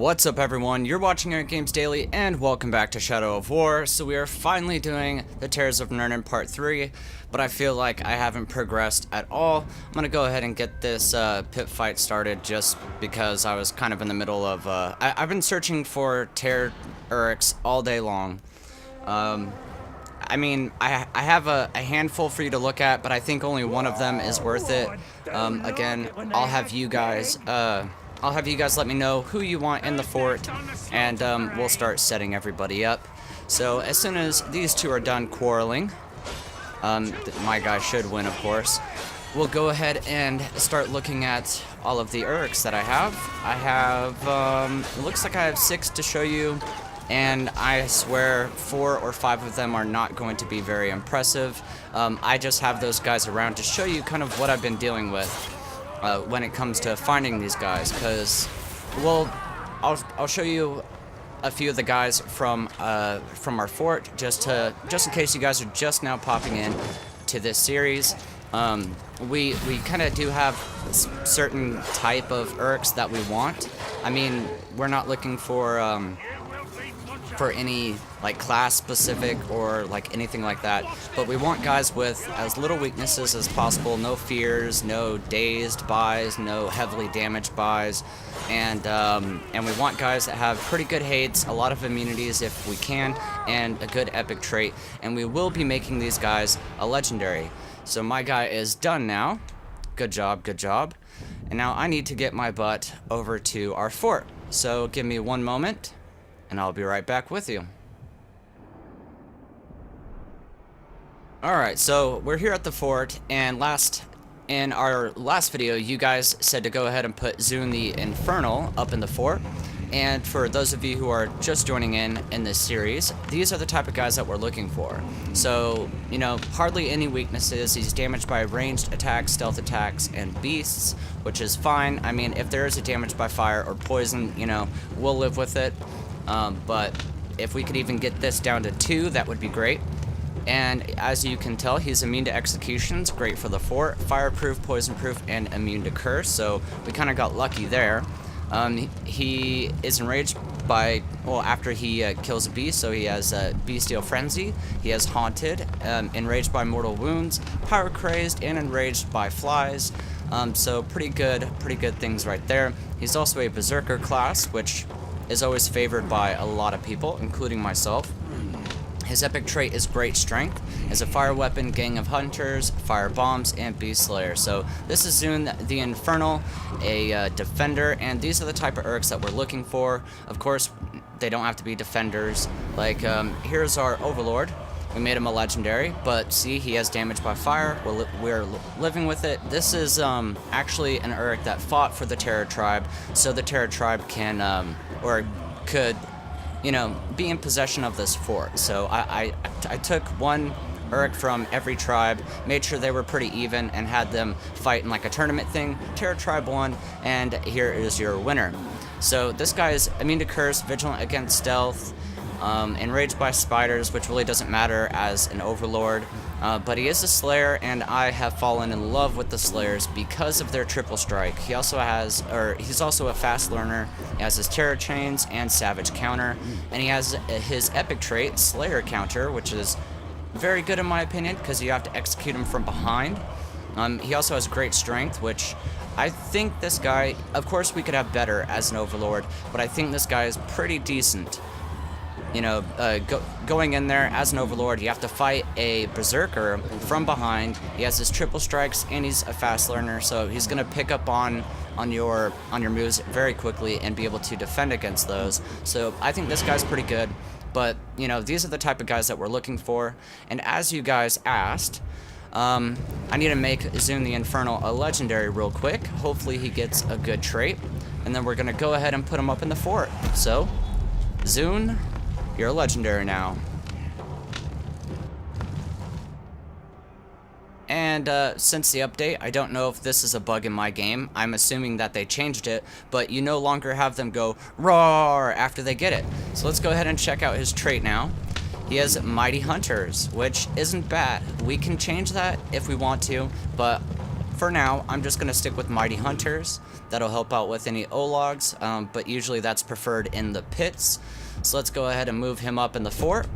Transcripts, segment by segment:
What's up everyone, you're watching Eric Games Daily and welcome back to Shadow of War. So we are finally doing the Terrors of Nurnen Part 3, but I feel like I haven't progressed at all. I'm gonna go ahead and get this pit fight started just because I was kind of in the middle of, I've been searching for Terror Uruks all day long. I mean, I have a handful for you to look at, but I think only one of them is worth it. Again, I'll have you guys let me know who you want in the fort, and we'll start setting everybody up. So as soon as these two are done quarreling, my guy should win, of course. We'll go ahead and start looking at all of the Uruks that I have. It looks like I have 6 to show you, and I swear 4 or 5 of them are not going to be very impressive. I just have those guys around to show you kind of what I've been dealing with when it comes to finding these guys, because, well, I'll show you a few of the guys from our fort, just in case you guys are just now popping in to this series. We kind of do have certain type of Uruks that we want. I mean, we're not looking for any like class specific or like anything like that, but we want guys with as little weaknesses as possible, no fears, no dazed buys, no heavily damaged buys, and we want guys that have pretty good hates, a lot of immunities if we can, and a good epic trait, and we will be making these guys a legendary. So my guy is done now. Good job, good job. And now I need to get my butt over to our fort. So give me one moment and I'll be right back with you. Alright, so we're here at the fort, and in our last video, you guys said to go ahead and put Zune the Infernal up in the fort. And for those of you who are just joining in this series, these are the type of guys that we're looking for. So, you know, hardly any weaknesses. He's damaged by ranged attacks, stealth attacks, and beasts, which is fine. I mean, if there is a damage by fire or poison, you know, we'll live with it. But if we could even get this down to 2, that would be great. And as you can tell, he's immune to executions, great for the fort, fireproof, poisonproof, and immune to curse, so we kind of got lucky there. He is enraged by, well, after he kills a beast, so he has Bestial Frenzy, he has Haunted, enraged by mortal wounds, Power Crazed, and enraged by flies. So pretty good things right there. He's also a Berserker class, which is always favored by a lot of people, including myself. His epic trait is Great Strength, as a fire weapon, Gang of Hunters, Fire Bombs, and Beast Slayer. So this is Zune the Infernal, a defender, and these are the type of Uruks that we're looking for. Of course, they don't have to be defenders. Like, here's our Overlord. We made him a legendary, but see, he has damage by fire. We're living with it. This is actually an Uruk that fought for the Terror Tribe, so the Terror Tribe can, or could, you know, be in possession of this fort. So I took one Uruk from every tribe, made sure they were pretty even, and had them fight in like a tournament thing. Terror Tribe won, and here is your winner. So this guy is immune to curse, vigilant against stealth, enraged by spiders, which really doesn't matter as an overlord, but he is a slayer, and I have fallen in love with the slayers because of their triple strike. He also has, or he's also a fast learner. He has his terror chains and savage counter, and he has his epic trait, slayer counter, which is very good in my opinion because you have to execute him from behind. He also has great strength, which I think this guy, of course we could have better as an overlord, but I think this guy is pretty decent. You know, going in there as an overlord, you have to fight a berserker from behind. He has his triple strikes, and he's a fast learner, so he's gonna pick up on your moves very quickly and be able to defend against those. So I think this guy's pretty good. But you know, these are the type of guys that we're looking for. And as you guys asked, I need to make Zune the Infernal a legendary real quick. Hopefully he gets a good trait, and then we're gonna go ahead and put him up in the fort. So, Zune, you're a legendary now. And since the update, I don't know if this is a bug in my game. I'm assuming that they changed it, but you no longer have them go roar after they get it. So let's go ahead and check out his trait now. He has Mighty Hunters, which isn't bad. We can change that if we want to, but for now, I'm just going to stick with Mighty Hunters. That'll help out with any Ologs, but usually that's preferred in the pits. So let's go ahead and move him up in the fort.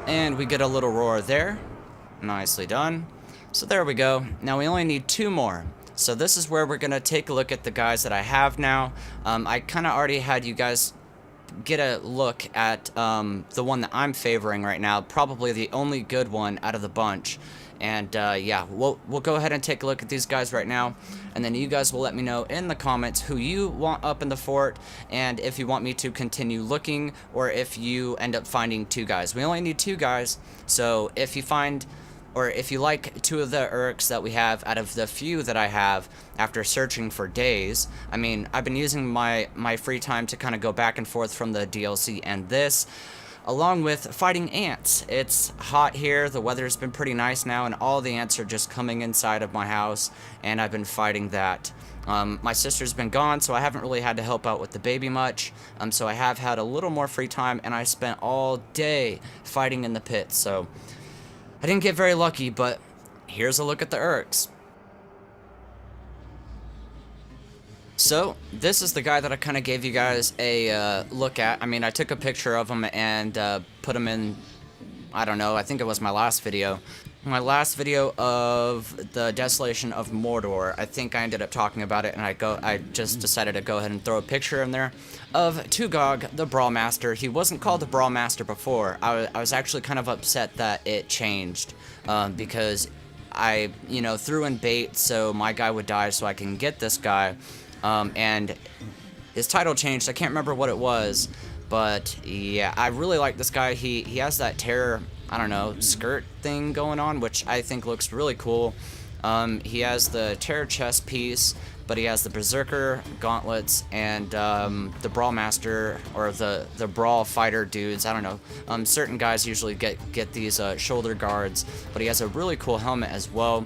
And we get a little roar there. Nicely done. So there we go. Now we only need 2 more. So this is where we're going to take a look at the guys that I have now. I kind of already had you guys get a look at the one that I'm favoring right now, probably the only good one out of the bunch. And yeah, we'll go ahead and take a look at these guys right now, and then you guys will let me know in the comments who you want up in the fort, and if you want me to continue looking, or if you end up finding 2 guys. We only need 2 guys, so if you find, or if you like 2 of the Uruks that we have out of the few that I have after searching for days. I mean, I've been using my free time to kind of go back and forth from the DLC and this, along with fighting ants. It's hot here, the weather's been pretty nice now, and all the ants are just coming inside of my house, and I've been fighting that. My sister's been gone, so I haven't really had to help out with the baby much, so I have had a little more free time, and I spent all day fighting in the pits, so I didn't get very lucky, but here's a look at the Uruks. So, this is the guy that I kind of gave you guys a look at. I mean, I took a picture of him and put him in, I don't know, I think it was my last video. My last video of the Desolation of Mordor. I think I ended up talking about it, and I just decided to go ahead and throw a picture in there of Tugog, the Brawlmaster. He wasn't called the Brawlmaster before. I was actually kind of upset that it changed, because I, threw in bait so my guy would die so I can get this guy. And his title changed. I can't remember what it was, but yeah, I really like this guy. He has that terror, I don't know, skirt thing going on, which I think looks really cool. He has the terror chest piece, but he has the berserker gauntlets and the brawlmaster, or the brawl fighter dudes. I don't know. Certain guys usually get these shoulder guards, but he has a really cool helmet as well.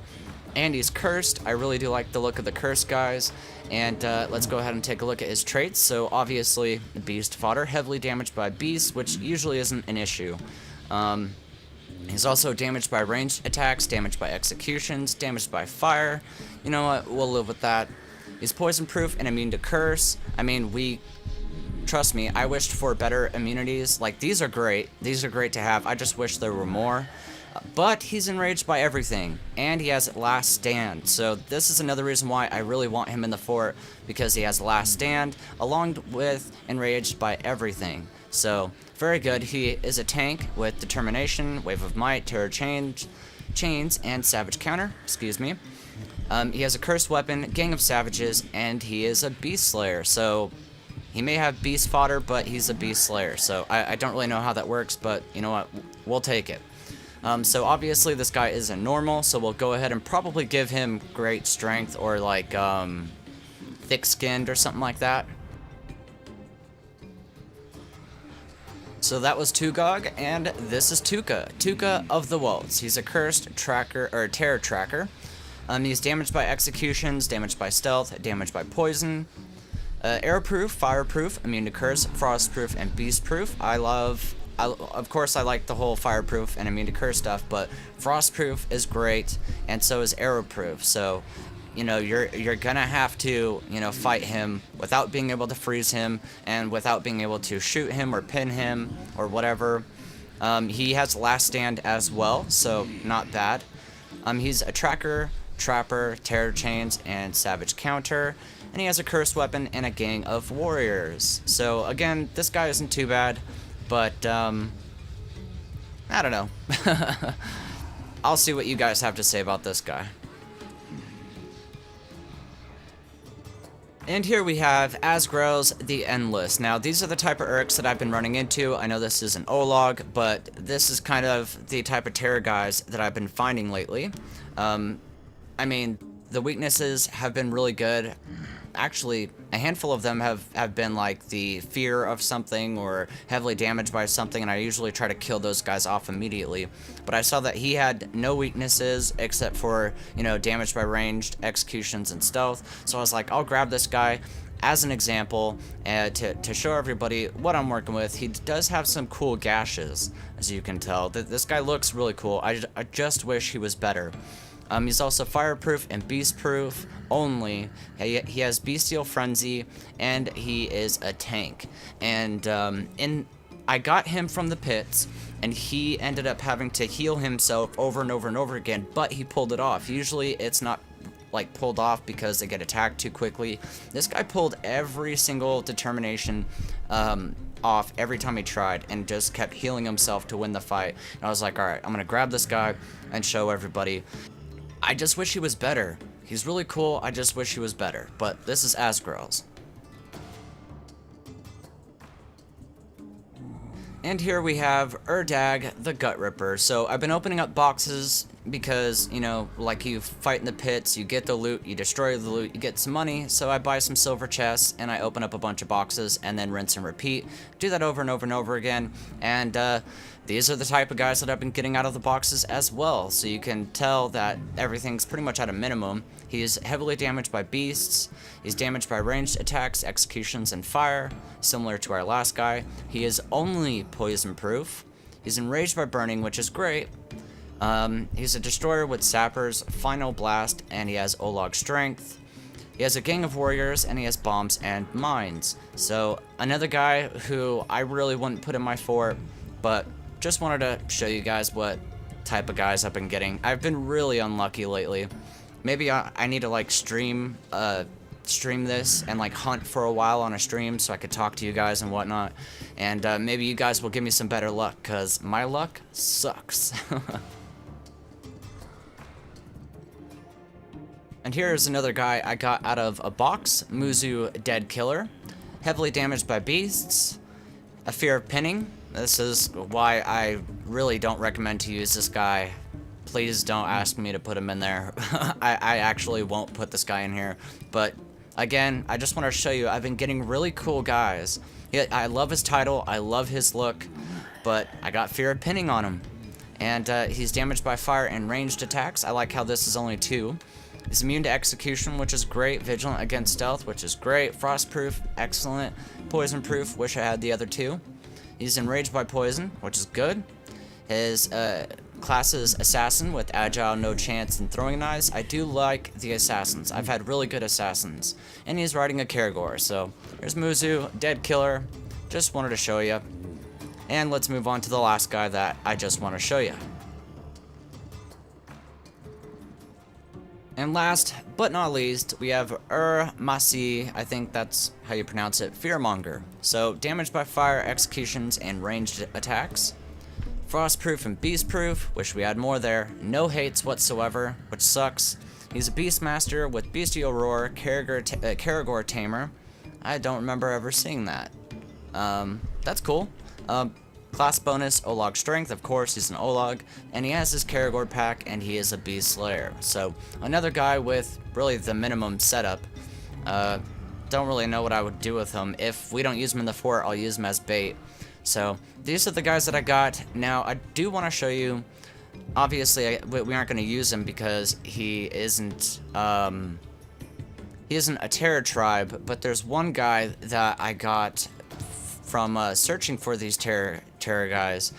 And he's cursed. I really do like the look of the cursed guys. And let's go ahead and take a look at his traits. So obviously, beast fodder, heavily damaged by beasts, which usually isn't an issue. He's also damaged by ranged attacks, damaged by executions, damaged by fire. You know what? We'll live with that. He's poison proof and immune to curse. I mean, trust me, I wished for better immunities. Like, these are great. These are great to have. I just wish there were more. But he's enraged by everything, and he has Last Stand. So this is another reason why I really want him in the fort, because he has Last Stand, along with enraged by everything. So, very good. He is a tank with Determination, Wave of Might, Terror Chains, and Savage Counter. Excuse me. He has a Cursed Weapon, Gang of Savages, and he is a Beast Slayer. So, he may have Beast Fodder, but he's a Beast Slayer. So, I don't really know how that works, but you know what? We'll take it. So obviously this guy isn't normal, so we'll go ahead and probably give him great strength, or like thick-skinned or something like that. So that was Tugog, and this is Tuka. Tuka of the Wolves. He's a cursed tracker, or terror tracker. He's damaged by executions, damaged by stealth, damaged by poison. Airproof, fireproof, immune to curse, frostproof, and beastproof. Of course, I like the whole fireproof and immune to curse stuff, but frostproof is great, and so is arrowproof. So, you're gonna have to, fight him without being able to freeze him, and without being able to shoot him or pin him or whatever. He has Last Stand as well, so not bad. He's a tracker, trapper, terror chains, and savage counter, and he has a cursed weapon and a gang of warriors. So again, this guy isn't too bad. But, I don't know. I'll see what you guys have to say about this guy. And here we have Asgro's the Endless. Now, these are the type of Uruks that I've been running into. I know this is an Olog, but this is kind of the type of terror guys that I've been finding lately. I mean, the weaknesses have been really good. Actually, a handful of them have been like the fear of something or heavily damaged by something, and I usually try to kill those guys off immediately. But I saw that he had no weaknesses except for, damage by ranged, executions, and stealth. So I was like, I'll grab this guy. as an example, to show everybody what I'm working with, he does have some cool gashes, as you can tell. This guy looks really cool. I just wish he was better. He's also fireproof and beastproof only. He has bestial frenzy, and he is a tank. And I got him from the pits, and he ended up having to heal himself over and over and over again, but he pulled it off. Usually it's not like pulled off because they get attacked too quickly. This guy pulled every single determination off every time he tried, and just kept healing himself to win the fight. And I was like, alright, I'm gonna grab this guy and show everybody. I just wish he was better. He's really cool, I just wish he was better. But this is Asgrel's. And here we have Urdag the Gut Ripper. So I've been opening up boxes because, you know, like you fight in the pits, you get the loot, you destroy the loot, you get some money. So I buy some silver chests and I open up a bunch of boxes and then rinse and repeat. Do that over and over and over again. And these are the type of guys that I've been getting out of the boxes as well. So you can tell that everything's pretty much at a minimum. He is heavily damaged by beasts. He's damaged by ranged attacks, executions, and fire, similar to our last guy. He is only poison proof. He's enraged by burning, which is great. He's a destroyer with sappers, final blast, and he has Olog strength. He has a gang of warriors, and he has bombs and mines. So another guy who I really wouldn't put in my fort, but just wanted to show you guys what type of guys I've been getting. I've been really unlucky lately. Maybe I need to like stream this and like hunt for a while on a stream so I could talk to you guys and whatnot. And maybe you guys will give me some better luck, because my luck sucks. And here's another guy I got out of a box, Muzu Dead Killer. Heavily damaged by beasts, a fear of pinning. This is why I really don't recommend to use this guy. Please don't ask me to put him in there. I actually won't put this guy in here. But again, I just want to show you, I've been getting really cool guys. I love his title, I love his look, but I got fear of pinning on him. And he's damaged by fire and ranged attacks. I like how this is only 2. He's immune to execution, which is great. Vigilant against stealth, which is great. Frostproof, excellent. Poisonproof, wish I had the other 2. He's enraged by poison, which is good. His class is assassin with agile, no chance, and throwing knives. I do like the assassins. I've had really good assassins. And he's riding a Caragor. So here's Muzu, Dead Killer. Just wanted to show you. And let's move on to the last guy that I just want to show you. And last but not least, we have Masi, I think that's how you pronounce it, Fearmonger. So, damaged by fire, executions, and ranged attacks. Frostproof and Beastproof, wish we had more there. No hates whatsoever, which sucks. He's a Beastmaster with Bestial Roar, Caragor Tamer. I don't remember ever seeing that. That's cool. Class bonus, Olog Strength, of course, he's an Olog, and he has his Caragor pack, and he is a Beast Slayer. So, another guy with really the minimum setup. Don't really know what I would do with him. If we don't use him in the fort, I'll use him as bait. So, these are the guys that I got. Now, I do want to show you, obviously, we aren't going to use him because he isn't a terror tribe, but there's one guy that I got from searching for these terror guys,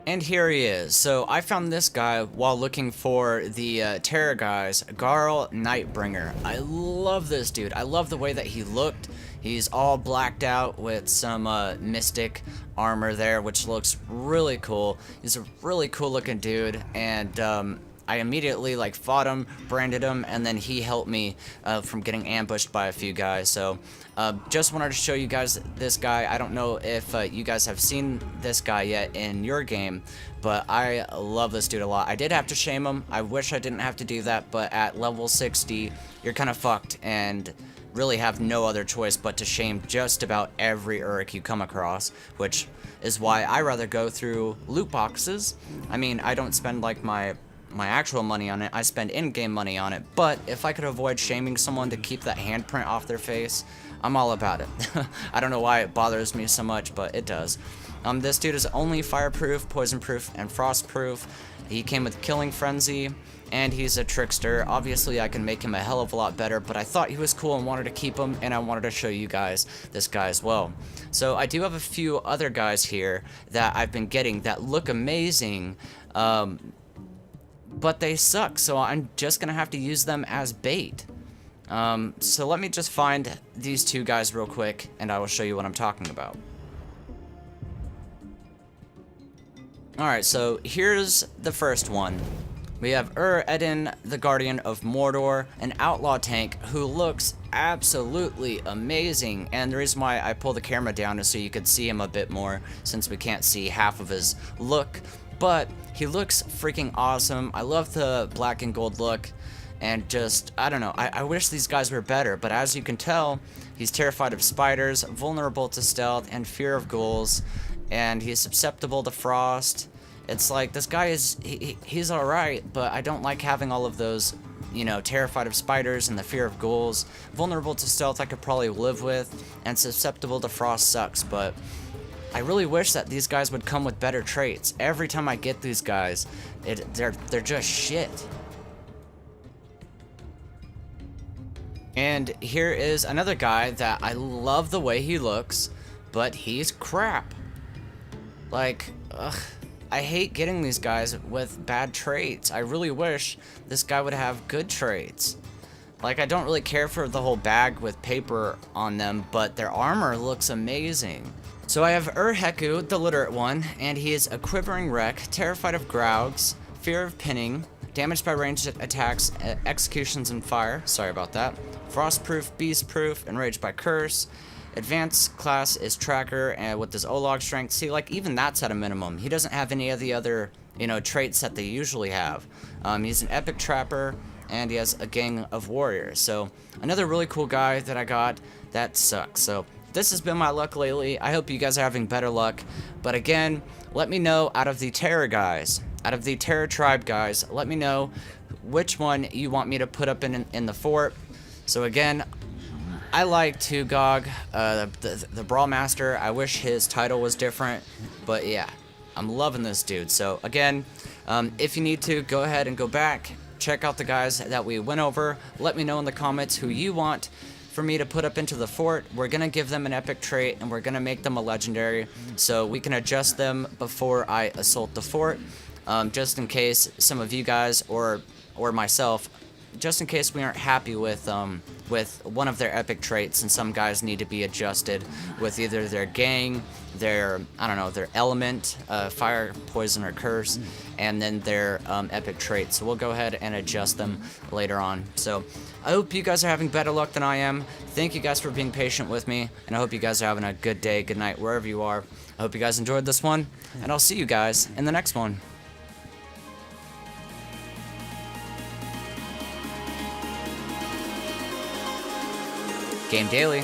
and here he is. So I found this guy while looking for the terror guys, Garl Nightbringer. I love this dude. I love the way that he looked. He's all blacked out with some mystic armor there, which looks really cool. He's a really cool looking dude, and I immediately like fought him, branded him, and then he helped me from getting ambushed by a few guys. So just wanted to show you guys this guy. I don't know if you guys have seen this guy yet in your game, but I love this dude a lot. I did have to shame him. I wish I didn't have to do that, but at level 60, you're kind of fucked and really have no other choice but to shame just about every Uruk you come across, which is why I rather go through loot boxes. I mean, I don't spend like my actual money on it, I spend in-game money on it, but if I could avoid shaming someone to keep that handprint off their face, I'm all about it. I don't know why it bothers me so much, but it does. This dude is only fireproof, poisonproof, and frostproof, He came with Killing Frenzy, and he's a trickster. Obviously, I can make him a hell of a lot better, but I thought he was cool and wanted to keep him, and I wanted to show you guys this guy as well. So I do have a few other guys here that I've been getting that look amazing, but they suck, so I'm just gonna have to use them as bait. So let me just find these two guys real quick, and I will show you what I'm talking about. Alright, so here's the first one. We have Eredin, the Guardian of Mordor, an outlaw tank who looks absolutely amazing. And the reason why I pull the camera down is so you could see him a bit more, since we can't see half of his look. But he looks freaking awesome. I love the black and gold look. And just, I don't know, I wish these guys were better. But as you can tell, he's terrified of spiders, vulnerable to stealth, and fear of ghouls. And he's susceptible to frost. It's like, this guy is, he's alright, but I don't like having all of those, you know, terrified of spiders and the fear of ghouls. Vulnerable to stealth I could probably live with, and susceptible to frost sucks, but I really wish that these guys would come with better traits. Every time I get these guys, they're just shit. And here is another guy that I love the way he looks, but he's crap. Like, ugh. I hate getting these guys with bad traits. I really wish this guy would have good traits. Like, I don't really care for the whole bag with paper on them, but their armor looks amazing. So I have Heku, the literate one, and he is a quivering wreck, terrified of Graugs, fear of pinning, damaged by ranged attacks, executions and fire, sorry about that, frostproof, beastproof, enraged by curse. Advanced class is tracker, and with his Olog strength, see, like, even that's at a minimum. He doesn't have any of the other, you know, traits that they usually have. He's an epic trapper, and he has a gang of warriors. So another really cool guy that I got that sucks. So this has been my luck lately. I hope you guys are having better luck. But again, let me know, out of the Terror guys, out of the Terror tribe guys, let me know which one you want me to put up in the fort. So again, I like Tugog, the Brawl Master. I wish his title was different, but yeah, I'm loving this dude. So again, if you need to, go ahead and go back, check out the guys that we went over. Let me know in the comments who you want for me to put up into the fort. We're gonna give them an epic trait, and we're gonna make them a legendary, so we can adjust them before I assault the fort, just in case some of you guys or myself, just in case we aren't happy with one of their epic traits, and some guys need to be adjusted with either their gang, their, I don't know, their element, fire, poison, or curse, and then their epic trait. So we'll go ahead and adjust them later on. So I hope you guys are having better luck than I am. Thank you guys for being patient with me, and I hope you guys are having a good day, good night, wherever you are. I hope you guys enjoyed this one, and I'll see you guys in the next one. Game Daily.